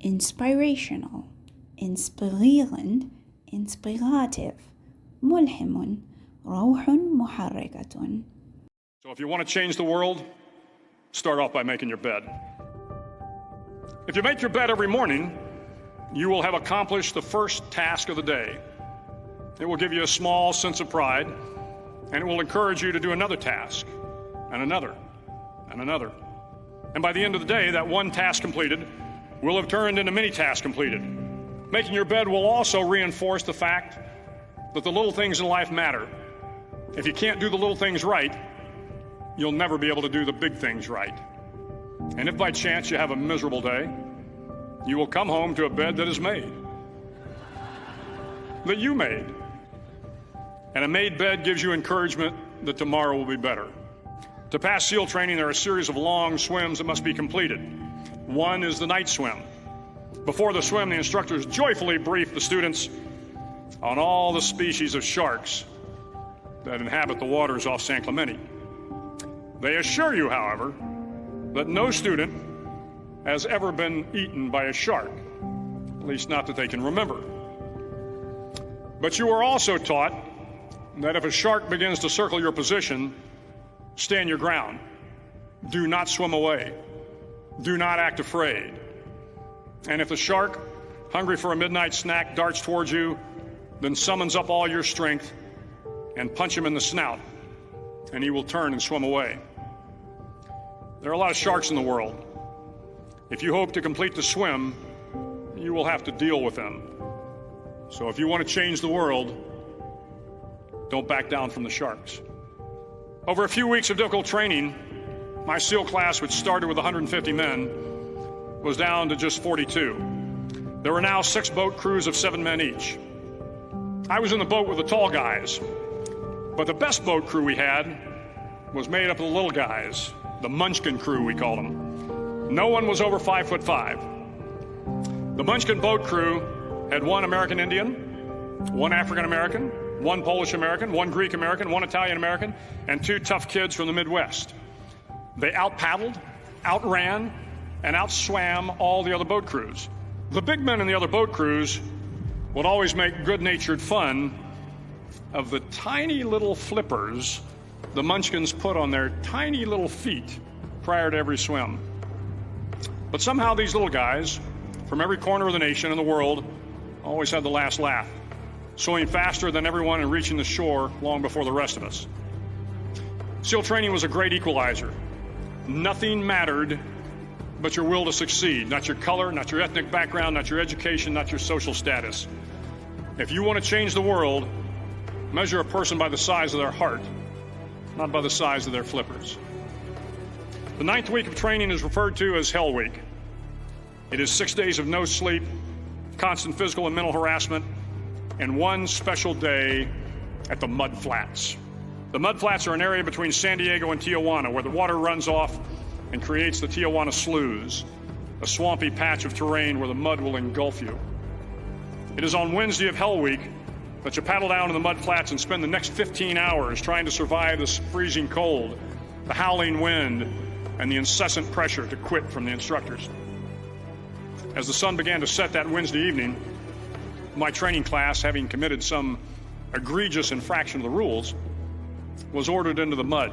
inspirational, inspirierend, inspirativ, ملهم, روح محركة. So if you want to change the world, start off by making your bed. If you make your bed every morning, you will have accomplished the first task of the day. It will give you a small sense of pride, and it will encourage you to do another task, and another, and another. And by the end of the day, that one task completed will have turned into many tasks completed. Making your bed will also reinforce the fact that the little things in life matter. If you can't do the little things right, you'll never be able to do the big things right. And if by chance you have a miserable day, you will come home to a bed that is made, that you made. And a made bed gives you encouragement that tomorrow will be better. To pass SEAL training, there are a series of long swims that must be completed. One is the night swim. Before the swim, the instructors joyfully brief the students on all the species of sharks that inhabit the waters off San Clemente. They assure you, however, that no student has ever been eaten by a shark, at least not that they can remember. But you are also taught that if a shark begins to circle your position, stand your ground. Do not swim away. Do not act afraid. And if the shark, hungry for a midnight snack, darts towards you, then summons up all your strength and punch him in the snout, and he will turn and swim away. There are a lot of sharks in the world. If you hope to complete the swim, you will have to deal with them. So if you want to change the world, don't back down from the sharks. Over a few weeks of difficult training, my SEAL class, which started with 150 men, was down to just 42. There were now 6 boat crews of 7 men each. I was in the boat with the tall guys, but the best boat crew we had was made up of the little guys, the Munchkin crew, we called them. No one was over 5'5". The Munchkin boat crew had 1 American Indian, 1 African American, 1 Polish American, 1 Greek American, 1 Italian American, and 2 tough kids from the Midwest. They out-paddled, outran, and outswam all the other boat crews. The big men in the other boat crews would always make good-natured fun of the tiny little flippers the Munchkins put on their tiny little feet prior to every swim. But somehow these little guys from every corner of the nation and the world always had the last laugh, swimming faster than everyone and reaching the shore long before the rest of us. SEAL training was a great equalizer. Nothing mattered but your will to succeed, not your color, not your ethnic background, not your education, not your social status. If you want to change the world, measure a person by the size of their heart, not by the size of their flippers. The 9th week of training is referred to as Hell Week. It is 6 days of no sleep, constant physical and mental harassment, and 1 special day at the Mud Flats. The Mud Flats are an area between San Diego and Tijuana where the water runs off and creates the Tijuana Sloughs, a swampy patch of terrain where the mud will engulf you. It is on Wednesday of Hell Week that you paddle down to the Mud Flats and spend the next 15 hours trying to survive this freezing cold, the howling wind, and the incessant pressure to quit from the instructors. As the sun began to set that Wednesday evening, my training class, having committed some egregious infraction of the rules, was ordered into the mud.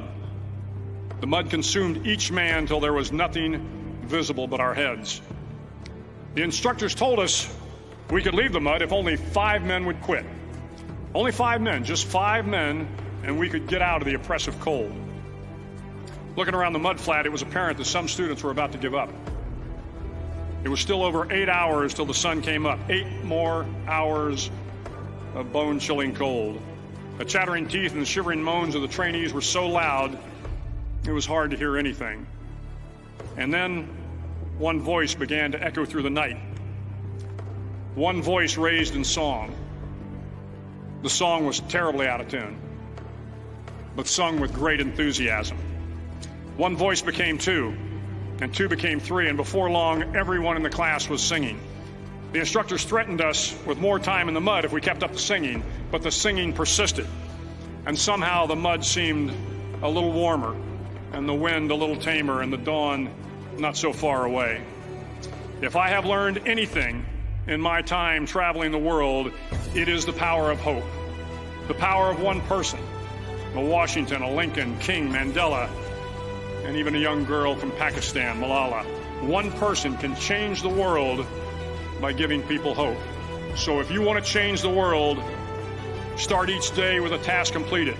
The mud consumed each man till there was nothing visible but our heads. The instructors told us we could leave the mud if only 5 men would quit. Only 5 men, just 5 men, and we could get out of the oppressive cold. Looking around the mud flat, it was apparent that some students were about to give up. It was still over 8 hours till the sun came up. 8 more hours of bone-chilling cold. The chattering teeth and the shivering moans of the trainees were so loud, it was hard to hear anything. And then one voice began to echo through the night. One voice raised in song. The song was terribly out of tune, but sung with great enthusiasm. One voice became 2, and 2 became 3, and before long, everyone in the class was singing. The instructors threatened us with more time in the mud if we kept up the singing, but the singing persisted. And somehow the mud seemed a little warmer, and the wind a little tamer, and the dawn not so far away. If I have learned anything in my time traveling the world, it is the power of hope. The power of one person, a Washington, a Lincoln, King, Mandela, and even a young girl from Pakistan, Malala. One person can change the world by giving people hope. So if you want to change the world, start each day with a task completed.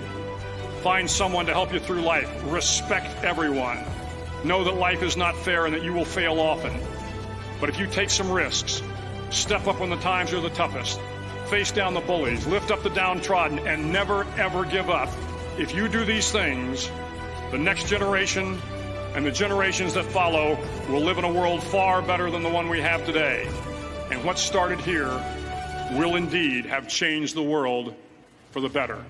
Find someone to help you through life. Respect everyone. Know that life is not fair and that you will fail often. But if you take some risks, step up when the times are the toughest, face down the bullies, lift up the downtrodden, and never, ever give up. If you do these things, the next generation and the generations that follow will live in a world far better than the one we have today. And what started here will indeed have changed the world for the better.